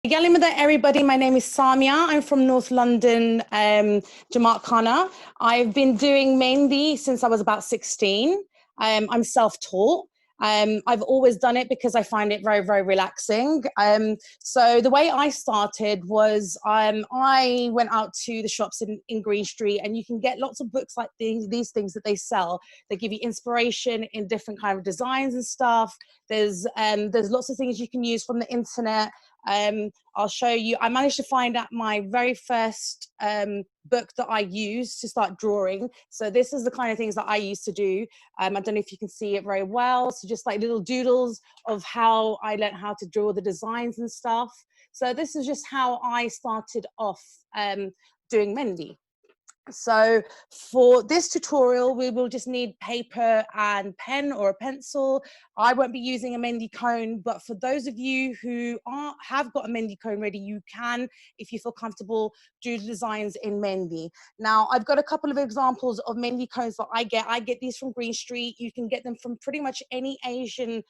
Yalimada, everybody. My name is Samia. I'm from North London, Jamaat Khana. I've been doing Mehndi since I was about 16. I'm self-taught. I've always done it because I find it very, very relaxing. So the way I started was I went out to the shops in Green Street, and you can get lots of books like these things that they sell. They give you inspiration in different kind of designs and stuff. There's lots of things you can use from the internet. I'll show you. I managed to find out my very first book that I used to start drawing. So this is the kind of things that I used to do. I don't know if you can see it very well. So just like little doodles of how I learned how to draw the designs and stuff. So this is just how I started off doing Mehndi. So for this tutorial, we will just need paper and pen or a pencil. I won't be using a Mehndi cone, but for those of you who have got a Mehndi cone ready, you can, if you feel comfortable, do the designs in Mehndi. Now, I've got a couple of examples of Mehndi cones that I get. I get these from Green Street. You can get them from pretty much any Asian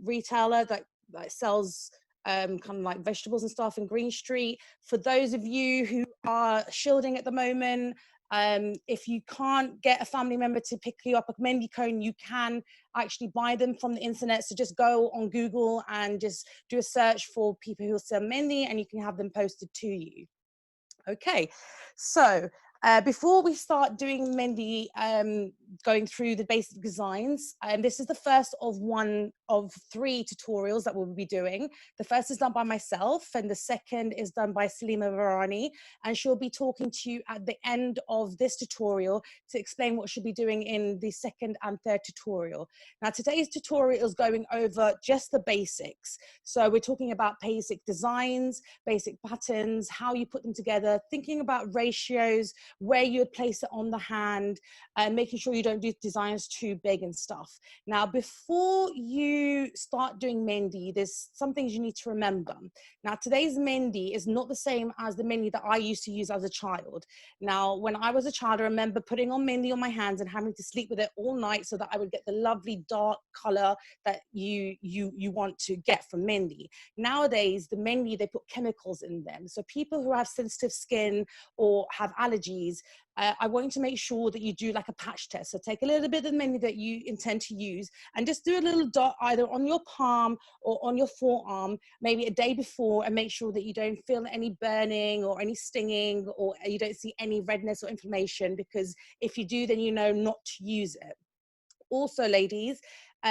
retailer that sells kind of like vegetables and stuff in Green Street. For those of you who are shielding at the moment, if you can't get a family member to pick you up a Mehndi cone, you can actually buy them from the internet. So just go on Google and just do a search for people who sell Mehndi, and you can have them posted to you. Okay, so before we start doing Mehndi, going through the basic designs, this is the first of one of 3 tutorials that we'll be doing. The first is done by myself, and the second is done by Salima Varani, and she'll be talking to you at the end of this tutorial to explain what she'll be doing in the second and third tutorial. Now, today's tutorial is going over just the basics. So we're talking about basic designs, basic patterns, how you put them together, thinking about ratios, where you would place it on the hand, and making sure you don't do designs too big and stuff. Now, before you start doing Mehndi, there's some things you need to remember. Now, today's Mehndi is not the same as the Mehndi that I used to use as a child. Now, when I was a child, I remember putting on Mehndi on my hands and having to sleep with it all night so that I would get the lovely dark color that you want to get from Mehndi. Nowadays, the Mehndi, they put chemicals in them. So people who have sensitive skin or have allergies, I want you to make sure that you do like a patch test. So take a little bit of the Mehndi that you intend to use and just do a little dot either on your palm or on your forearm, maybe a day before, and make sure that you don't feel any burning or any stinging, or you don't see any redness or inflammation, because if you do, then you know not to use it. Also, ladies,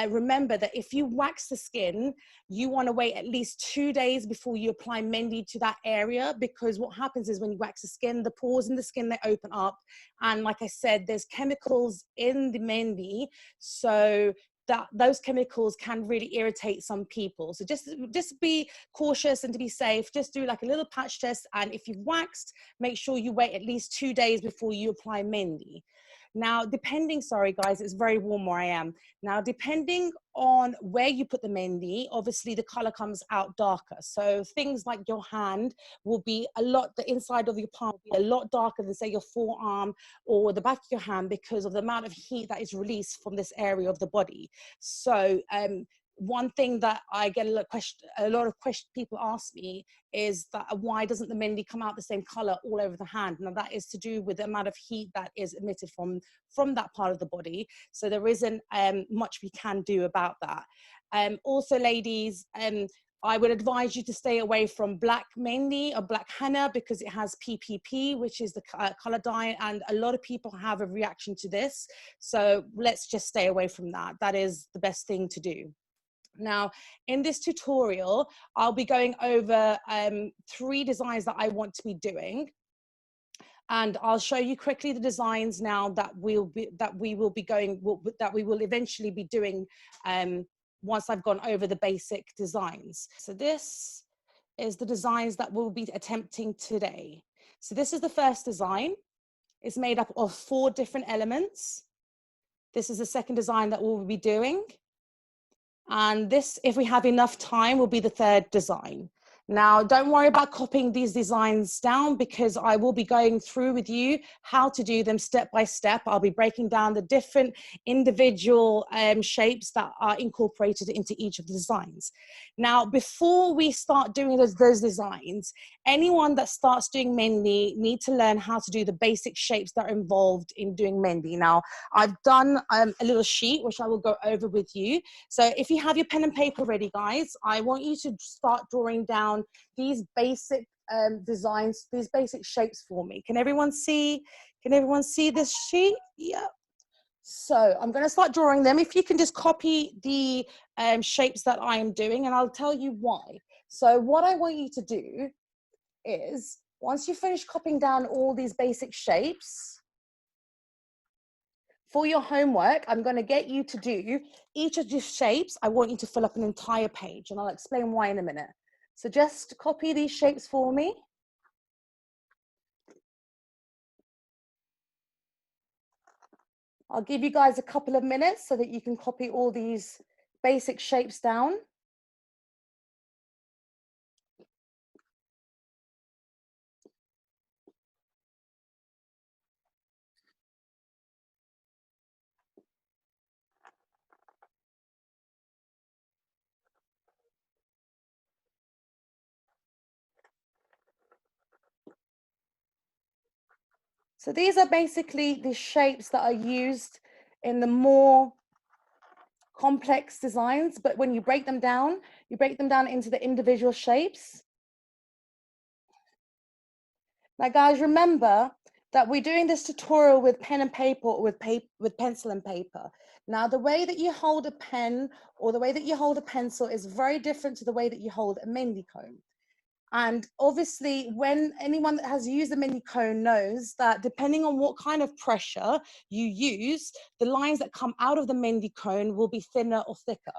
remember that if you wax the skin, you want to wait at least 2 days before you apply Mehndi to that area, because what happens is when you wax the skin, the pores in the skin, they open up. And like I said, there's chemicals in the Mehndi, so that those chemicals can really irritate some people. So just be cautious, and to be safe, just do like a little patch test. And if you've waxed, make sure you wait at least 2 days before you apply Mehndi. Now, sorry guys, it's very warm where I am. Now, depending on where you put the Mehndi, obviously the color comes out darker. So things like your hand will be the inside of your palm will be a lot darker than, say, your forearm or the back of your hand, because of the amount of heat that is released from this area of the body. So one thing that I get a lot of people ask me is that why doesn't the Mehndi come out the same color all over the hand? Now, that is to do with the amount of heat that is emitted from that part of the body. So there isn't much we can do about that. Also, ladies, I would advise you to stay away from black Mehndi or black henna, because it has PPP, which is the color dye, and a lot of people have a reaction to this. So let's just stay away from that. That is the best thing to do. Now, in this tutorial, I'll be going over 3 designs that I want to be doing. And I'll show you quickly the designs now that we will eventually be doing once I've gone over the basic designs. So this is the designs that we'll be attempting today. So this is the first design. It's made up of 4 different elements. This is the second design that we'll be doing. And this, if we have enough time, will be the third design. Now, don't worry about copying these designs down because I will be going through with you how to do them step by step. I'll be breaking down the different individual shapes that are incorporated into each of the designs. Now, before we start doing those designs, anyone that starts doing Mehndi need to learn how to do the basic shapes that are involved in doing Mehndi. Now, I've done a little sheet, which I will go over with you. So if you have your pen and paper ready, guys, I want you to start drawing down these basic designs, these basic shapes for me. Can everyone see this sheet? Yeah. So I'm going to start drawing them. If you can just copy the shapes that I am doing, and I'll tell you why. So what I want you to do is, once you finish copying down all these basic shapes, for your homework, I'm going to get you to do each of these shapes. I want you to fill up an entire page, and I'll explain why in a minute. So just copy these shapes for me. I'll give you guys a couple of minutes so that you can copy all these basic shapes down. So these are basically the shapes that are used in the more complex designs, but when you break them down into the individual shapes. Now, guys, remember that we're doing this tutorial with pen and paper, or with pencil and paper. Now, the way that you hold a pen or the way that you hold a pencil is very different to the way that you hold a Mehndi comb. And obviously, when anyone that has used a Mehndi cone knows that depending on what kind of pressure you use, the lines that come out of the Mehndi cone will be thinner or thicker.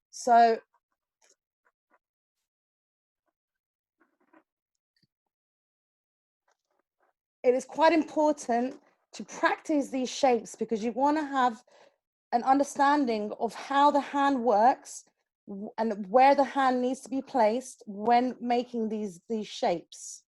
So it is quite important to practice these shapes because you want to have an understanding of how the hand works and where the hand needs to be placed when making these shapes.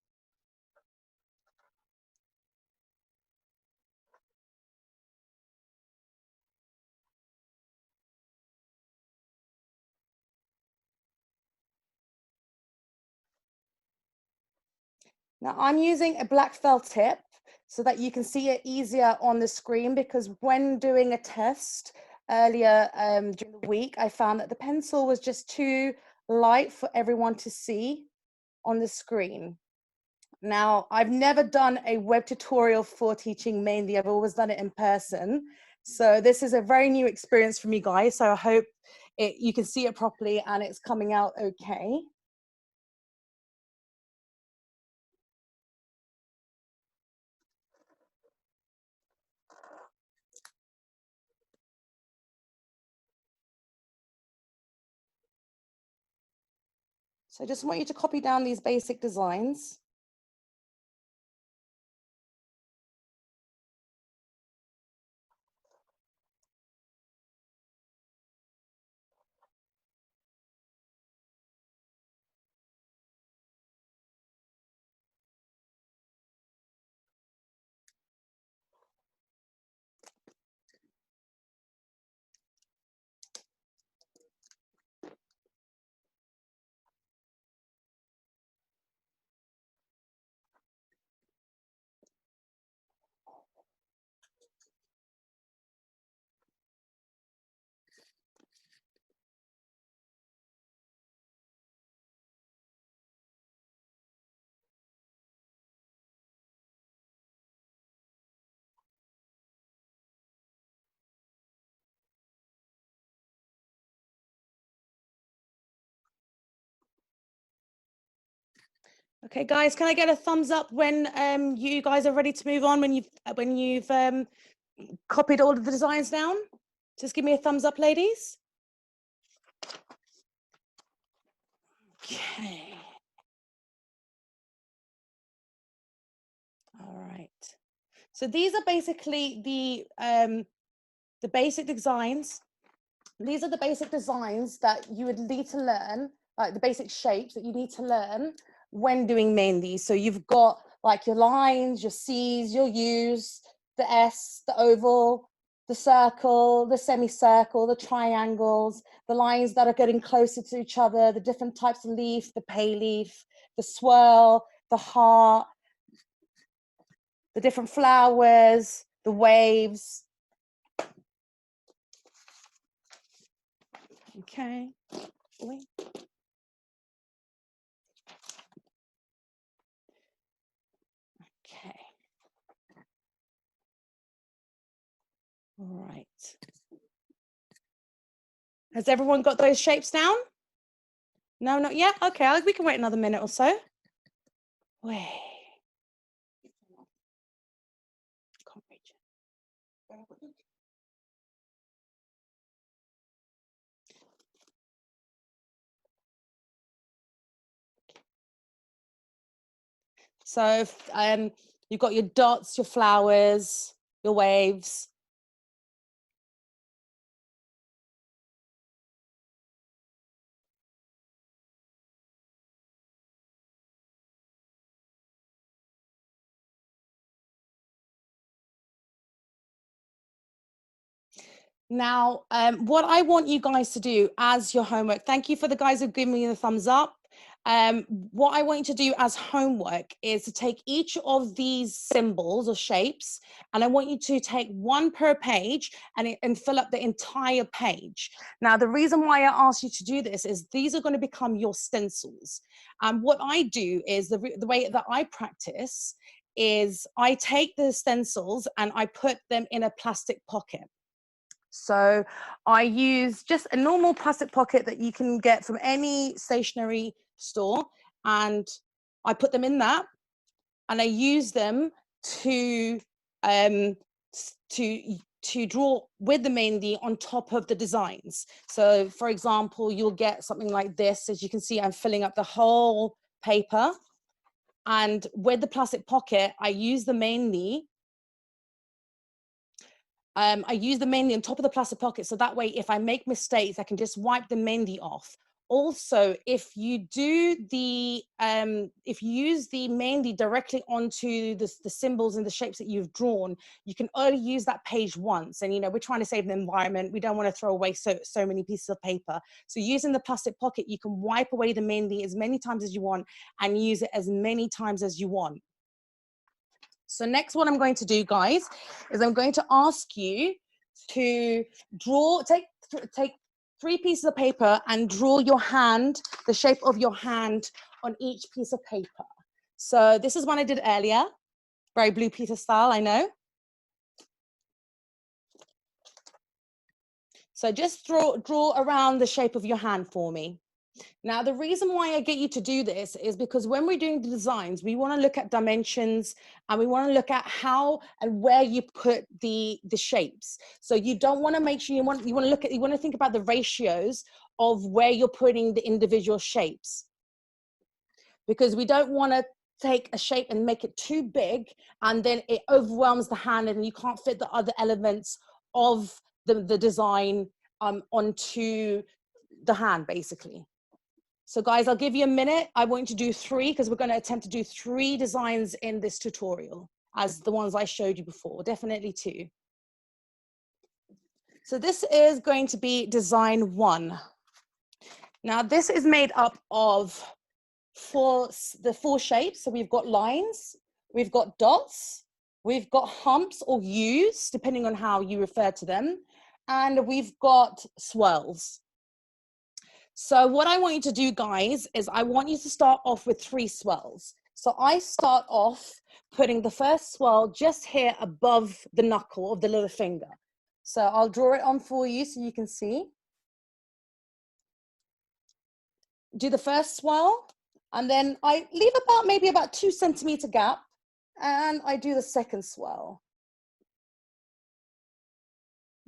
Now I'm using a black felt tip so that you can see it easier on the screen, because when doing a test earlier during the week, I found that the pencil was just too light for everyone to see on the screen. Now, I've never done a web tutorial for teaching Mehndi. I've always done it in person. So this is a very new experience for me, guys. So I hope you can see it properly and it's coming out okay. So I just want you to copy down these basic designs. Okay, guys, can I get a thumbs up when you guys are ready to move on, when you've copied all of the designs down? Just give me a thumbs up, ladies. Okay. All right. So these are basically the basic designs. These are the basic designs that you would need to learn like the basic shapes that you need to learn when doing Mehndi. So you've got like your lines, your C's, your U's, the S, the oval, the circle, the semicircle, the triangles, the lines that are getting closer to each other, the different types of leaf, the pay leaf, the swirl, the heart, the different flowers, the waves. Okay. Wait. Okay. All right. Has everyone got those shapes down? No, not yet? Okay, we can wait another minute or so. Wait. Can't reach it. So you've got your dots, your flowers, your waves. Now, what I want you guys to do as your homework, thank you for the guys who've given me the thumbs up. What I want you to do as homework is to take each of these symbols or shapes, and I want you to take one per page and fill up the entire page. Now, the reason why I asked you to do this is these are going to become your stencils. And what I do is the way that I practice is I take the stencils and I put them in a plastic pocket. So I use just a normal plastic pocket that you can get from any stationery store, and I put them in that, and I use them to draw with the Mehndi on top of the designs. So for example, you'll get something like this. As you can see, I'm filling up the whole paper, and with the plastic pocket, I use the Mehndi. I use the Mehndi on top of the plastic pocket, so that way if I make mistakes, I can just wipe the Mehndi off. Also, if you do the, if you use the Mehndi directly onto the symbols and the shapes that you've drawn, you can only use that page once. And, you know, we're trying to save the environment. We don't want to throw away so many pieces of paper. So using the plastic pocket, you can wipe away the Mehndi as many times as you want and use it as many times as you want. So next, what I'm going to do, guys, is I'm going to ask you to draw, take 3 pieces of paper and draw your hand, the shape of your hand on each piece of paper. So this is one I did earlier, very Blue Peter style, I know. So just draw around the shape of your hand for me. Now, the reason why I get you to do this is because when we're doing the designs, we want to look at dimensions and we want to look at how and where you put the shapes. So you don't want to make sure you want to think about the ratios of where you're putting the individual shapes, because we don't want to take a shape and make it too big and then it overwhelms the hand and you can't fit the other elements of the design onto the hand, basically. So guys, I'll give you a minute. I want you to do 3 because we're going to attempt to do 3 designs in this tutorial as the ones I showed you before, definitely 2. So this is going to be design 1. Now this is made up of the 4 shapes. So we've got lines, we've got dots, we've got humps or U's, depending on how you refer to them, and we've got swirls. So what I want you to do, guys, is I want you to start off with 3 swirls. So I start off putting the first swirl just here above the knuckle of the little finger. So I'll draw it on for you so you can see. Do the first swirl, and then I leave maybe about 2 centimeter gap, and I do the second swirl.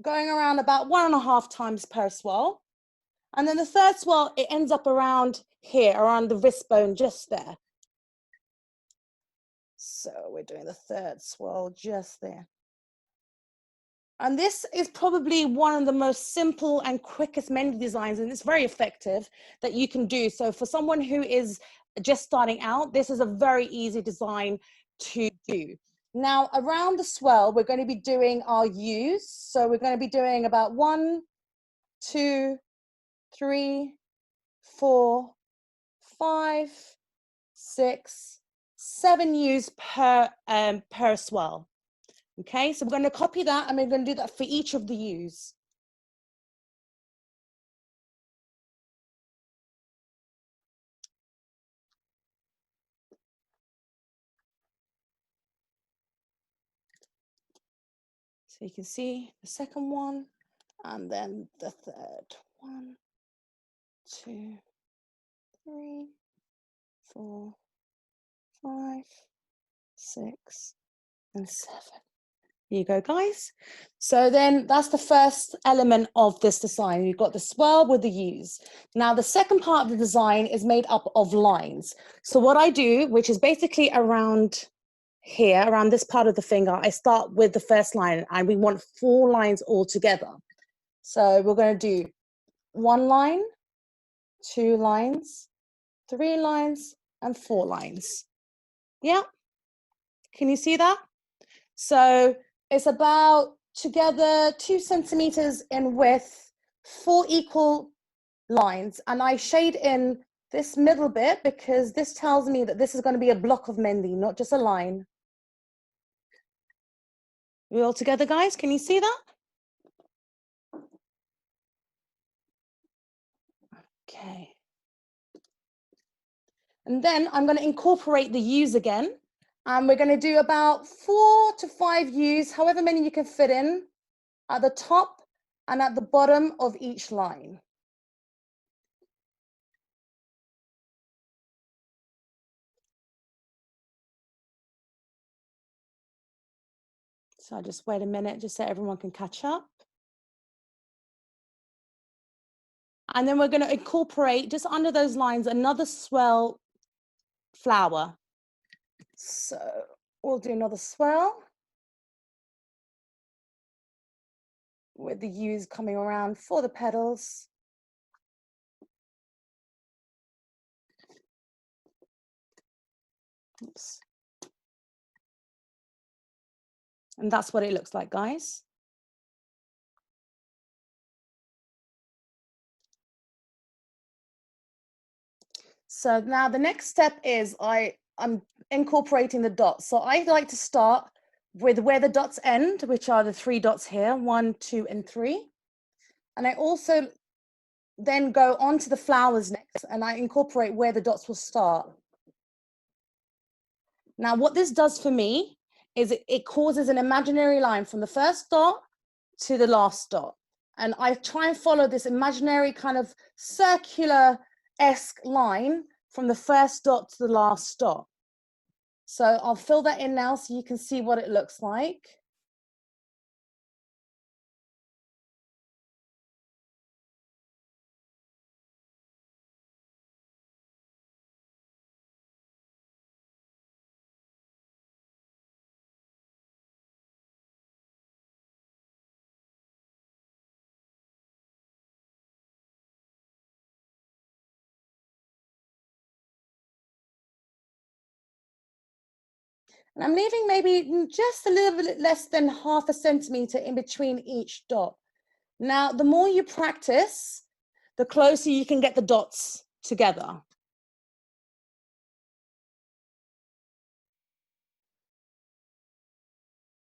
Going around about 1.5 times per swirl. And then the third swirl, it ends up around here, around the wrist bone, just there. So we're doing the third swirl just there. And this is probably one of the most simple and quickest Mehndi designs, and it's very effective that you can do. So for someone who is just starting out, this is a very easy design to do. Now, around the swell, we're going to be doing our U's. So we're going to be doing about 1, 2, 3, 4, 5, 6, 7 U's per swell. Okay, so we're going to copy that and we're going to do that for each of the U's. So you can see the second one and then the third. 1, 2, 3, 4, 5, 6, and 7. Here you go, guys. So then that's the first element of this design. You've got the swirl with the U's. Now the second part of the design is made up of lines. So what I do, which is basically around here, around this part of the finger, I start with the first line and we want 4 lines all together. So we're going to do 1 line, 2 lines, 3 lines, and 4 lines. Yeah, can you see that? So it's about together 2 centimeters in width, 4 equal lines. And I shade in this middle bit because this tells me that this is going to be a block of Mehndi, not just a line. We all together, guys? Can you see that? Okay. And then I'm going to incorporate the U's again. And we're going to do about 4 to 5 U's, however many you can fit in, at the top and at the bottom of each line. So just wait a minute, just so everyone can catch up. And then we're going to incorporate just under those lines another swell flower. So we'll do another swell with the U's coming around for the petals. Oops. And that's what it looks like, guys. So now the next step is I'm incorporating the dots. So I like to start with where the dots end, which are the 3 dots here, 1, 2, and 3. And I also then go on to the flowers next and I incorporate where the dots will start. Now, what this does for me is it causes an imaginary line from the first dot to the last dot. And I try and follow this imaginary kind of circular-esque line from the first dot to the last dot. So I'll fill that in now so you can see what it looks like. And I'm leaving maybe just a little bit less than half a centimeter in between each dot. Now, the more you practice, the closer you can get the dots together.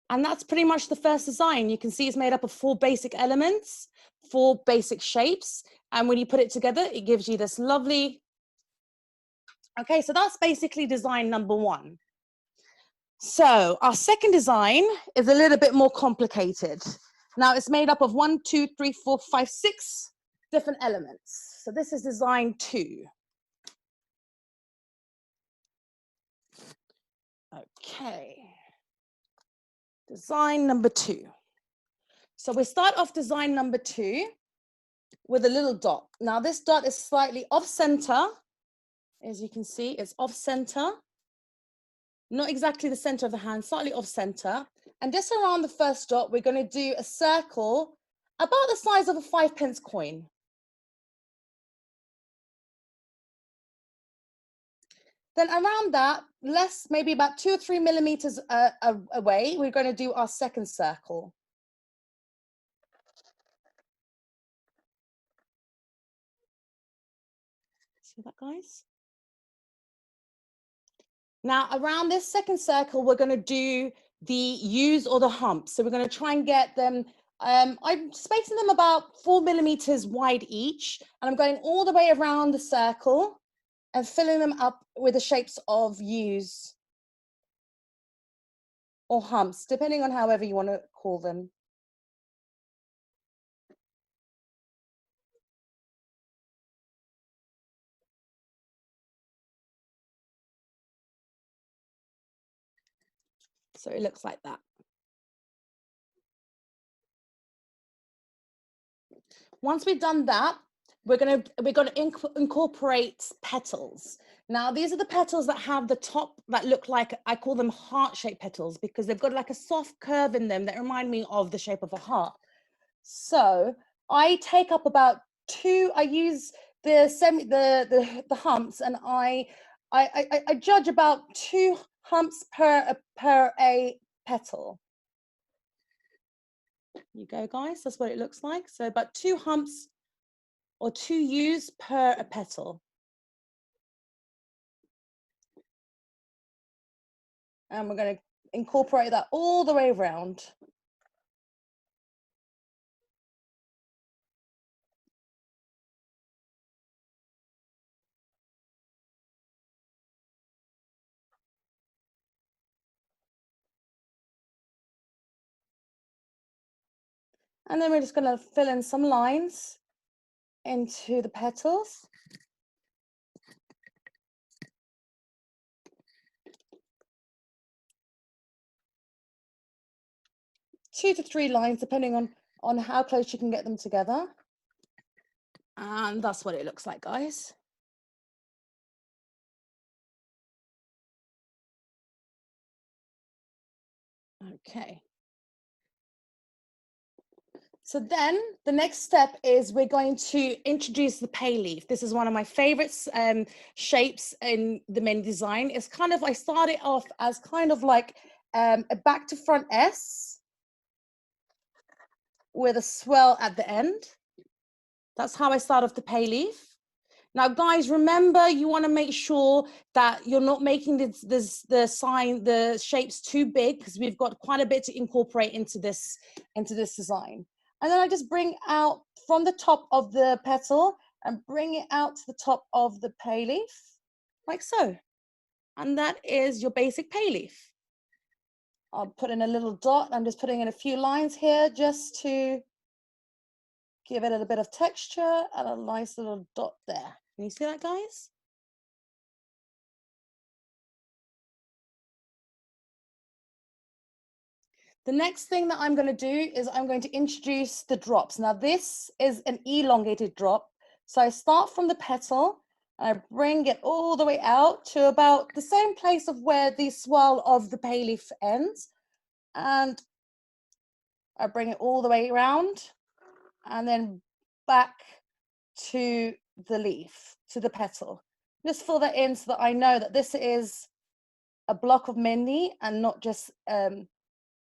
And that's pretty much the first design. You can see it's made up of 4 basic elements, 4 basic shapes. And when you put it together, it gives you this lovely, okay, so that's basically design number 1. So our second design is a little bit more complicated. Now it's made up of 1, 2, 3, 4, 5, 6 different elements. So this is design 2. Okay. Design number 2. So we start off design number 2 with a little dot. Now this dot is slightly off center. As you can see, it's off center. Not exactly the center of the hand, slightly off center. And just around the first dot, we're going to do a circle about the size of a 5p coin. Then around that, less, maybe about 2 or 3 millimeters away, we're going to do our second circle. See that, guys? Now, around this second circle, we're going to do the U's or the humps. So we're going to try and get them, I'm spacing them about 4 millimeters wide each, and I'm going all the way around the circle and filling them up with the shapes of U's or humps, depending on however you want to call them. So it looks like that. Once we've done that, we're going to incorporate petals. Now, these are the petals that have the top that look like, I call them heart-shaped petals, because they've got like a soft curve in them that remind me of the shape of a heart. So I take up about two, I use the humps, and I judge about 2 humps per a petal. You go, guys, that's what it looks like. So about 2 humps or 2 U's per a petal. And we're going to incorporate that all the way around. And then we're just going to fill in some lines into the petals. Two to 3 lines, depending on how close you can get them together. And that's what it looks like, guys. Okay. So then the next step is we're going to introduce the pay leaf. This is one of my favorite shapes in the Mehndi design. It's kind of, I start it off as kind of like a back to front S with a swell at the end. That's how I start off the pay leaf. Now, guys, remember, you want to make sure that you're not making the shapes too big, because we've got quite a bit to incorporate into this design. And then I just bring out from the top of the petal and bring it out to the top of the pay leaf, like so. And that is your basic pay leaf. I'll put in a little dot. I'm just putting in a few lines here just to give it a bit of texture and a nice little dot there. Can you see that, guys? The next thing that I'm going to do is I'm going to introduce the drops. Now, this is an elongated drop. So I start from the petal, and I bring it all the way out to about the same place of where the swirl of the pay leaf ends. And I bring it all the way around and then back to the leaf, to the petal. Just fill that in so that I know that this is a block of Mehndi and not just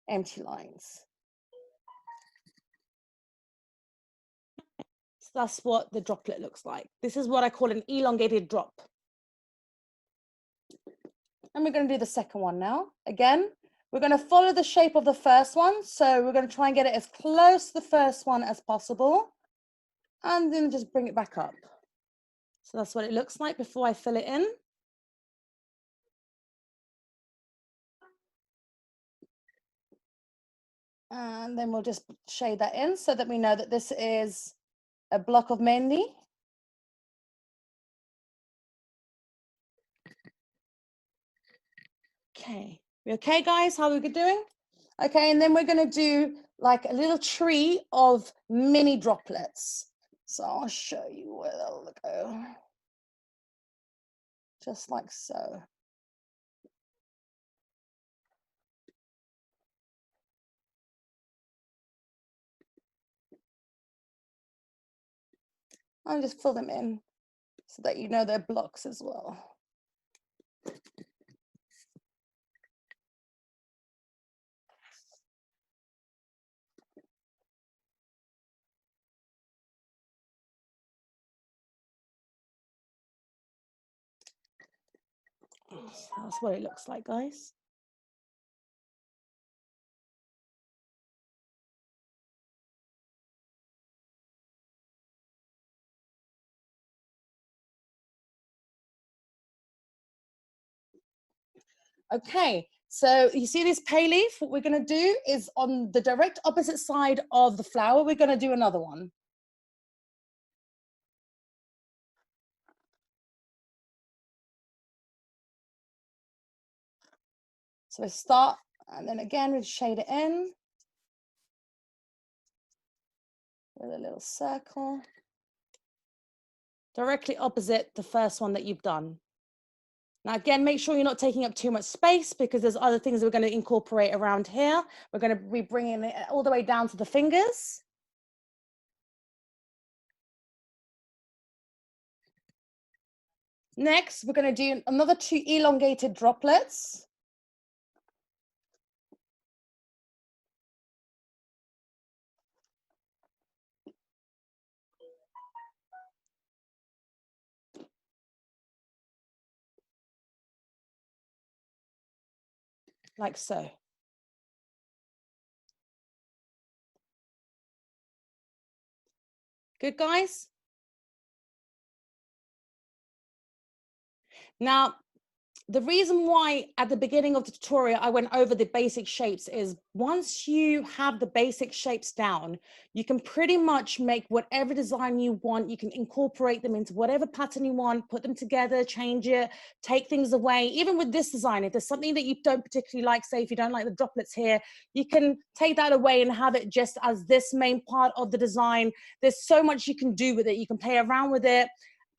empty lines. So that's what the droplet looks like. This is what I call an elongated drop. And we're going to do the second one now. Again, we're going to follow the shape of the first one. So we're going to try and get it as close to the first one as possible. And then just bring it back up. So that's what it looks like before I fill it in. And then we'll just shade that in so that we know that this is a block of Mehndi. Okay, we okay, guys? How are we doing? Okay, and then we're going to do like a little tree of mini droplets. So I'll show you where they'll go. Just like so. and just fill them in so that you know they're blocks as well. So that's what it looks like, guys. Okay, so you see this pay leaf? What we're going to do is on the direct opposite side of the flower, we're going to do another one. So we start, and then again, we shade it in with a little circle. Directly opposite the first one that you've done. Now, again, make sure you're not taking up too much space because there's other things we're going to incorporate around here. We're going to be bringing it all the way down to the fingers. Next, we're going to do another 2 elongated droplets. Like so. Good, guys? Now, the reason why at the beginning of the tutorial I went over the basic shapes is once you have the basic shapes down, you can pretty much make whatever design you want. You can incorporate them into whatever pattern you want, put them together, change it, take things away. Even with this design, if there's something that you don't particularly like, say if you don't like the droplets here, you can take that away and have it just as this main part of the design. There's so much you can do with it. You can play around with it.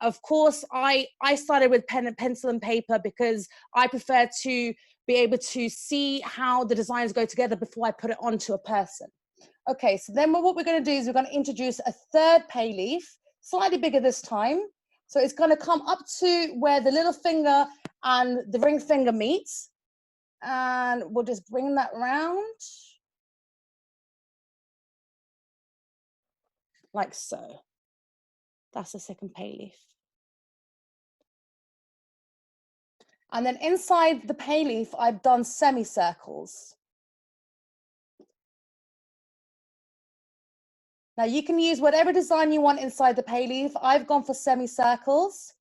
Of course, I started with pen and pencil and paper because I prefer to be able to see how the designs go together before I put it onto a person. Okay, so then what we're going to do is we're going to introduce a third pay leaf, slightly bigger this time. So it's going to come up to where the little finger and the ring finger meets. And we'll just bring that round. Like so. That's the second pay leaf. And then inside the pay leaf, I've done semicircles. Now you can use whatever design you want inside the pay leaf. I've gone for semicircles,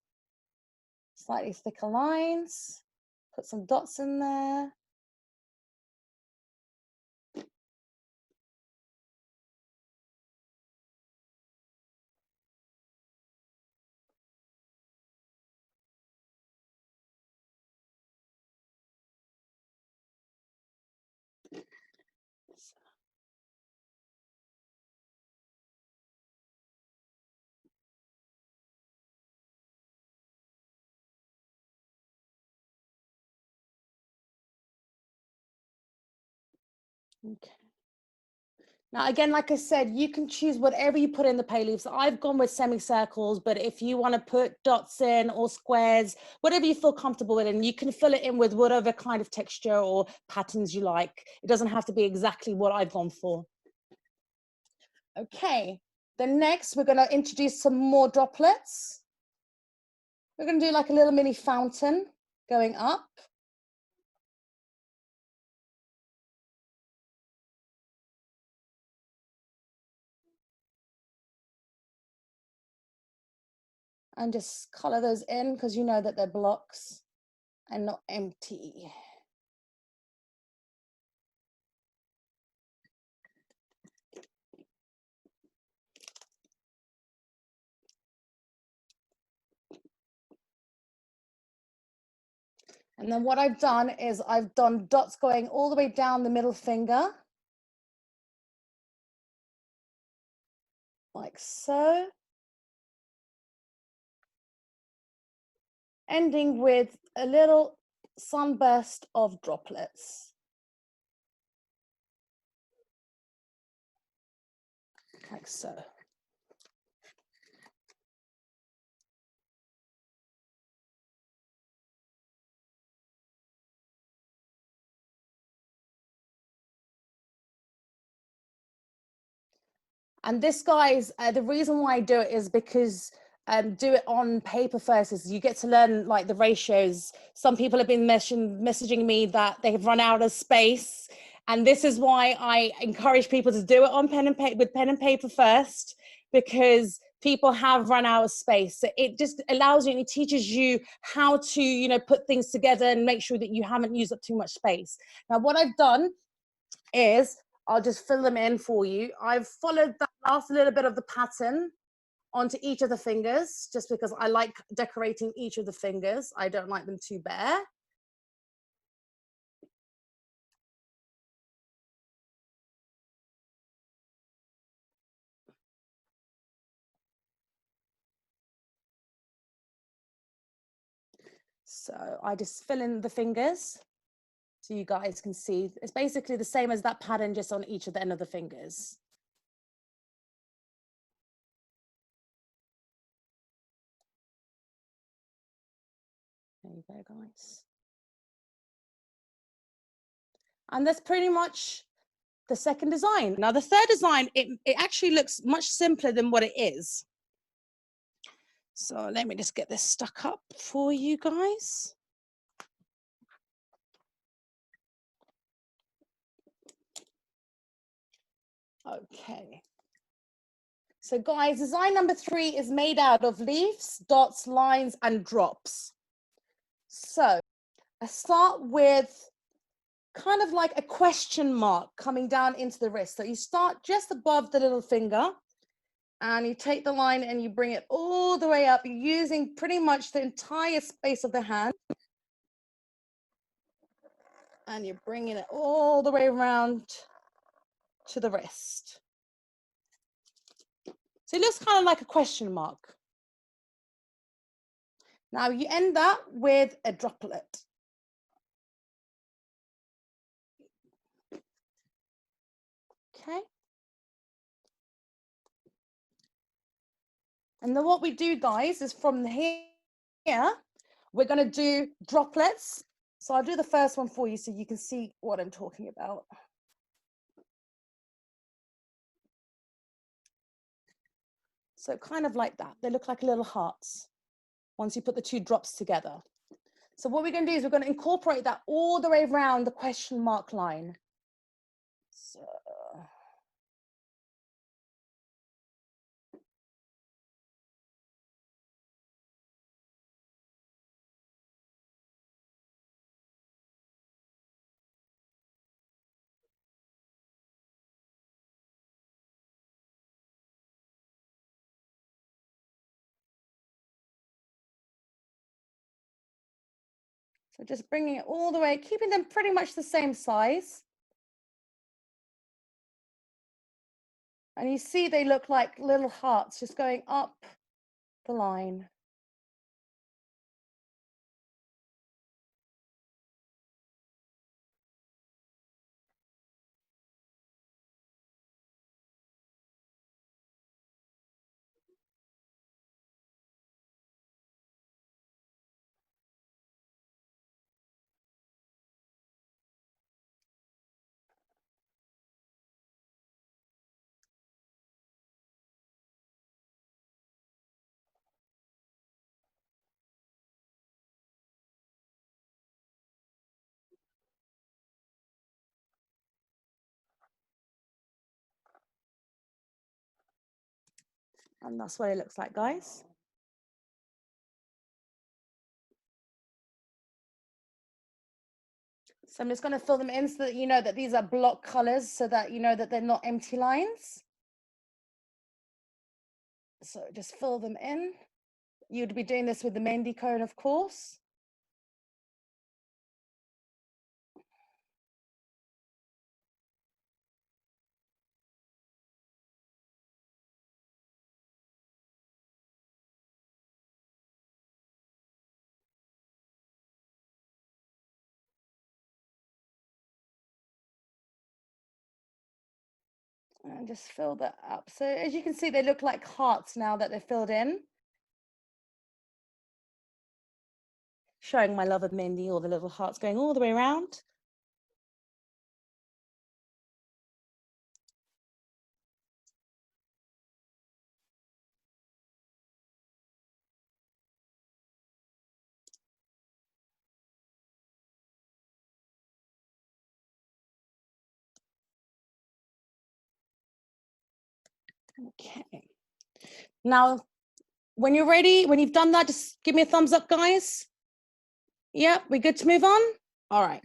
slightly thicker lines, put some dots in there. Okay. Now, again, like I said, you can choose whatever you put in the pay leaves. I've gone with semicircles, but if you want to put dots in or squares, whatever you feel comfortable with, and you can fill it in with whatever kind of texture or patterns you like. It doesn't have to be exactly what I've gone for. Okay, then next we're going to introduce some more droplets. We're going to do like a little mini fountain going up. And just color those in because you know that they're blocks and not empty. And then what I've done is I've done dots going all the way down the middle finger. Like so. Ending with a little sunburst of droplets. Like so. And this, guys, the reason why I do it is because do it on paper first, is you get to learn like the ratios. Some people have been messaging me that they've run out of space, and this is why I encourage people to do it on pen and paper, with pen and paper first, because people have run out of space. So it just allows you and it teaches you how to, you know, put things together and make sure that you haven't used up too much space. Now, what I've done is I'll just fill them in for you. I've followed that last little bit of the pattern onto each of the fingers, just because I like decorating each of the fingers. I don't like them too bare. So I just fill in the fingers so you guys can see. It's basically the same as that pattern, just on each of the end of the fingers. There you go, guys. And that's pretty much the second design. Now the third design, it actually looks much simpler than what it is. So let me just get this stuck up for you guys. Okay. So guys, design number 3 is made out of leaves, dots, lines, and drops. So I start with kind of like a question mark coming down into the wrist. So you start just above the little finger, and you take the line and you bring it all the way up, using pretty much the entire space of the hand. And you're bringing it all the way around to the wrist. So it looks kind of like a question mark. Now you end that with a droplet. Okay. And then what we do, guys, is from here, we're going to do droplets. So I'll do the first one for you so you can see what I'm talking about. So kind of like that. They look like little hearts once you put the 2 drops together. So what we're going to do is we're going to incorporate that all the way around the question mark line. So So just bringing it all the way, keeping them pretty much the same size. And you see they look like little hearts just going up the line. And that's what it looks like, guys. So I'm just going to fill them in so that you know that these are block colors, so that you know that they're not empty lines. So just fill them in. You'd be doing this with the Mehndi cone, of course. And just fill that up. So as you can see, they look like hearts now that they're filled in. Showing my love of Mehndi, all the little hearts going all the way around. Okay. Now, when you're ready, when you've done that, just give me a thumbs up, guys. Yep, we're good to move on? All right.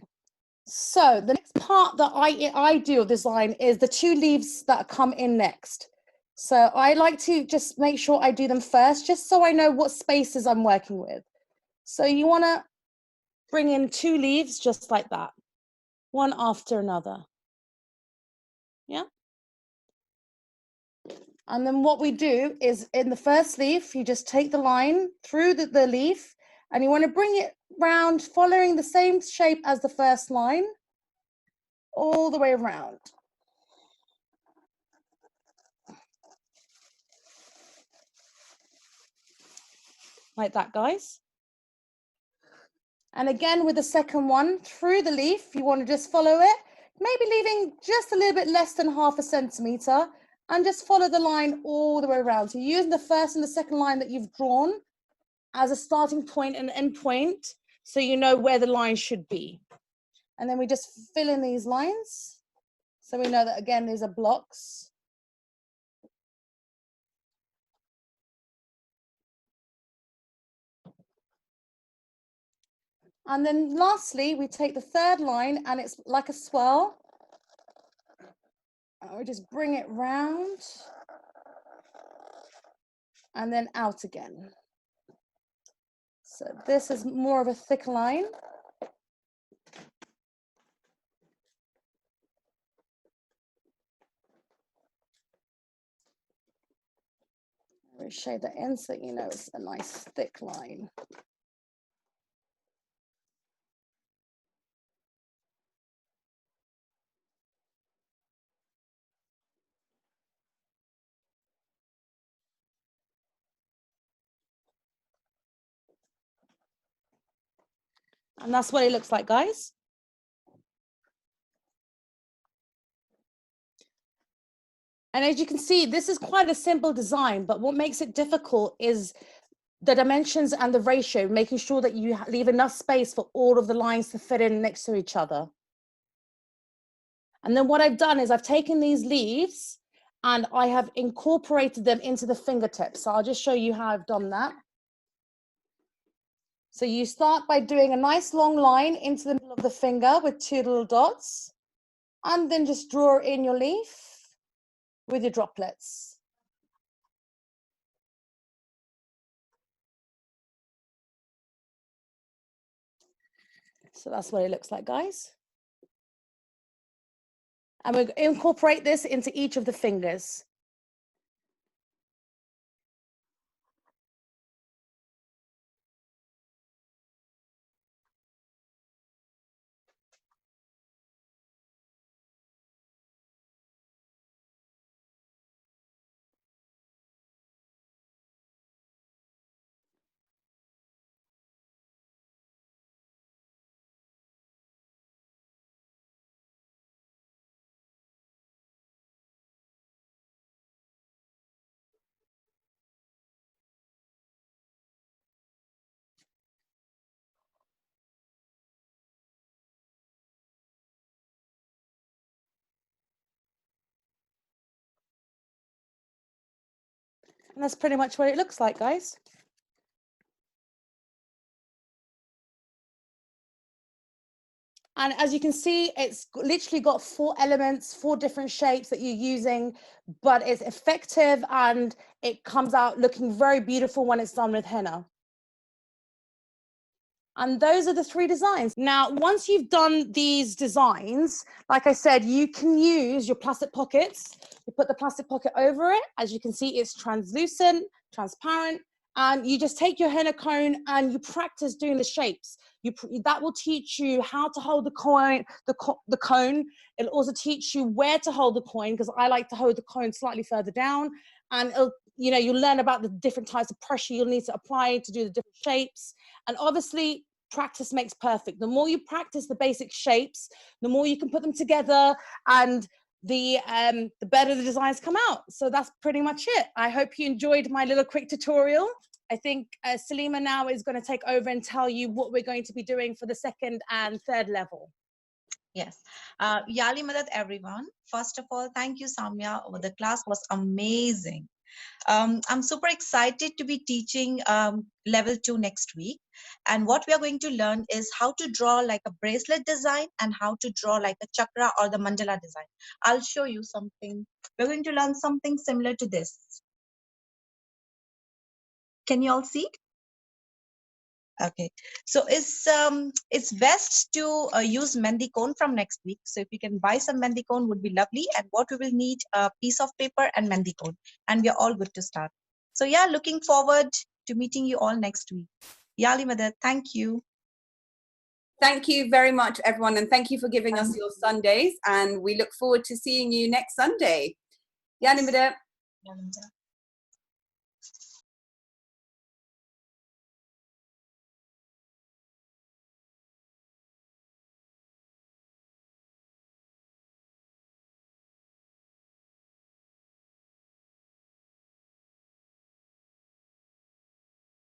So the next part that I do of this line is the 2 leaves that come in next. So I like to just make sure I do them first, just so I know what spaces I'm working with. So you want to bring in 2 leaves just like that, one after another. Yeah. And then what we do is in the first leaf, you just take the line through the leaf and you want to bring it round, following the same shape as the first line, all the way around. Like that, guys. And again, with the second one, through the leaf, you want to just follow it, maybe leaving just a little bit less than ½ centimeter, and just follow the line all the way around. So you're using the first and the second line that you've drawn as a starting point and end point, so you know where the line should be. And then we just fill in these lines. So we know that, again, these are blocks. And then lastly, we take the third line and it's like a swirl. And we just bring it round and then out again. So this is more of a thick line. We shade that in so you know it's a nice thick line. And that's what it looks like, guys. And as you can see, this is quite a simple design, but what makes it difficult is the dimensions and the ratio, making sure that you leave enough space for all of the lines to fit in next to each other. And then what I've done is I've taken these leaves and I have incorporated them into the fingertips. So I'll just show you how I've done that. So you start by doing a nice long line into the middle of the finger with 2 little dots, and then just draw in your leaf with your droplets. So that's what it looks like, guys. And we'll incorporate this into each of the fingers. And that's pretty much what it looks like, guys. And as you can see, it's literally got 4 elements, 4 different shapes that you're using, but it's effective and it comes out looking very beautiful when it's done with henna. And those are the 3 designs. Now, once you've done these designs, like I said, you can use your plastic pockets. You put the plastic pocket over it. As you can see, it's translucent, transparent, and you just take your henna cone and you practice doing the shapes. That will teach you how to hold the coin, the cone. It'll also teach you where to hold the coin, because I like to hold the cone slightly further down, and you'll learn about the different types of pressure you'll need to apply to do the different shapes. And obviously, practice makes perfect. The more you practice the basic shapes, the more you can put them together, and the better the designs come out. So that's pretty much it. I hope you enjoyed my little quick tutorial. I think Salima now is going to take over and tell you what we're going to be doing for the 2nd and 3rd level. Yes. Yali Madad, everyone. First of all, thank you, Samya. The class was amazing. I'm super excited to be teaching level 2 next week. And what we are going to learn is how to draw like a bracelet design and how to draw like a chakra or the mandala design. I'll show you something. We're going to learn something similar to this. Can you all see? Okay, so it's best to use Mehndi cone from next week. So if you can buy some Mehndi cone would be lovely. And what we will need, a piece of paper and Mehndi cone, and we are all good to start. So yeah, looking forward to meeting you all next week. Yali Madad, thank you. Thank you very much, everyone, and thank you for giving us your Sundays. And we look forward to seeing you next Sunday. Yani Mida.